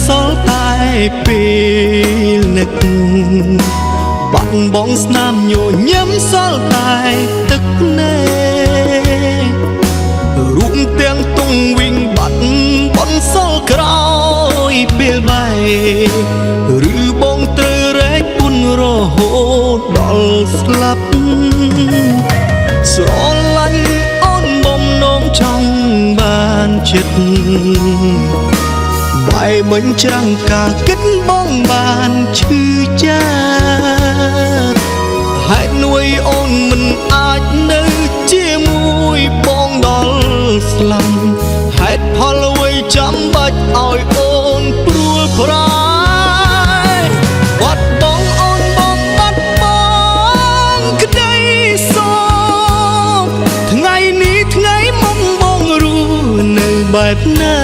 សល់តែពេលនឹកបាត់បងស្នាមញញឹមសល់តែទឹកណែរូបទាំងទងវិញបាត់បនសល់ក្រោយពេលបែឬបងត្រូវរែកពុនរហូតដល់ស្លាប់ស្រឡាញ់អូនបំណងចង់បានចិត្តបែបបញ្ចាំងការគិតបងបានឈឺចាប់ហេតុនួយអូនមិនអាចនៅជាមួយបងដល់ស្លាប់ហេតុផលអ្វីចាំបាច់ឲ្យអូនព្រួលប្រា បែបណា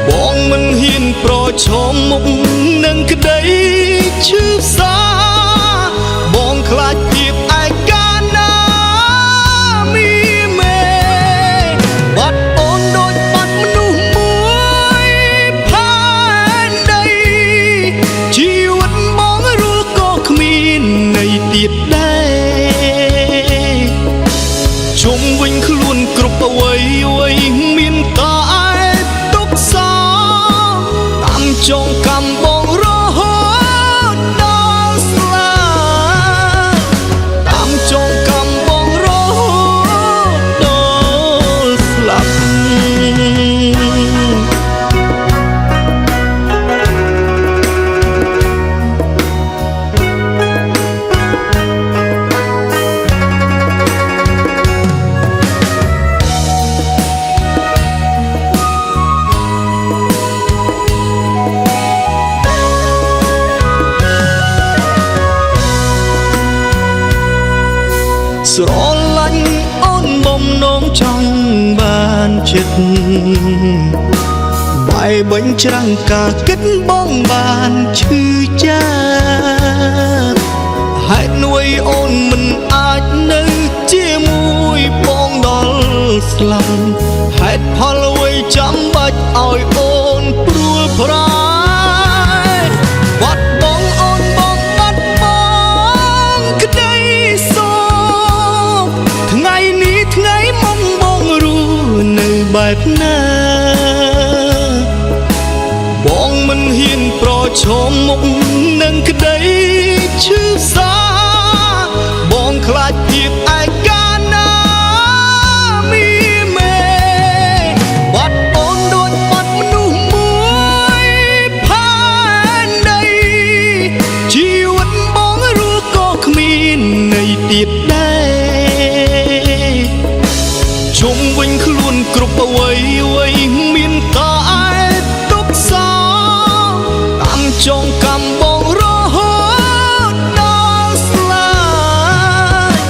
បងមិនហ៊ានប្រឈមមុខនឹងក្តីឈឺសាបងខ្លាចភាពឯកាណាមីមេបាត់អូនដូចបាត់មនុស្សមួយផែនដីជីវិតបងរស់ក៏គ្មានន័យទៀតដែរជុំវិញខ្លួនគ្រប់អ្វីមានតែទុកសោតាមចងកម្មបងរហូតដល់ស្លាប់តាមចងកម្មបងរហូតដល់ស្លាប់ស្រឡាញ់អូនបំណងចង់បានចិត្តបែបបញ្ចាំងការគិតបងបានឈឺចាប់ហេតុនួយអូនមិនអាចនៅជាមួយបងដល់ស្លាប់ហេតុផលអ្វីចាំបាច់ឲ្យអូនព្រួលប្រាបែបណាបងមិនហ៊ានប្រឈមមុខនឹងក្តីឈឺសាបងខ្លាចភាពឯកាណាមីមេបាត់អូនដូចបាត់មនុស្សមួយផែនដីជីវិតបងរស់ក៏គ្មានន័យទៀតដែរជុំវិញខ្លួនគ្រប់អ្វីមានតែទុកសោតាមចងកម្មបងរហូតដល់ស្លាប់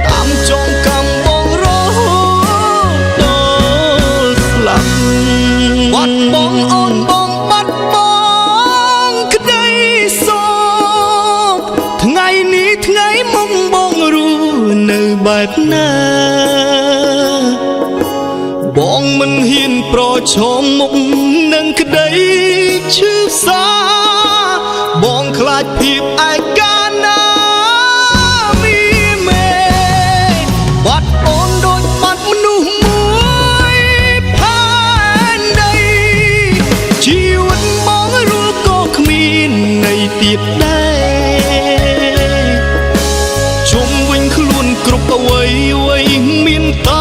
តាមចងកម្មបងរហូតដល់ស្លាប់បាត់បងអូនបងបាត់បងក្តីសោកថ្ងៃនេះថ្ងៃមុខបងរស់នៅបែបណាបងមិនហ៊ានប្រឈមមុខនឹងក្តីឈឺសាបងខ្លាចភាពឯកាណាមីមេបាត់អូនដូចបាត់មនុស្សមួយផែនដីជីវិតបងរស់ក៏គ្មានន័យទៀតដែរជុំវិញខ្លួនគ្រប់អ្វីមានតែ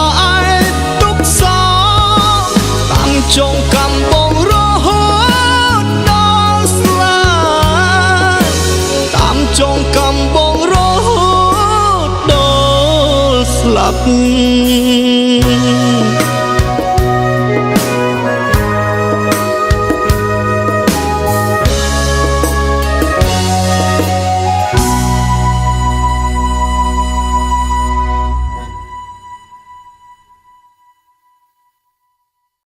ចងកម្មបងរហូតដល់ស្លាប់តាមចងកម្មបងរហូតដល់ស្លាប់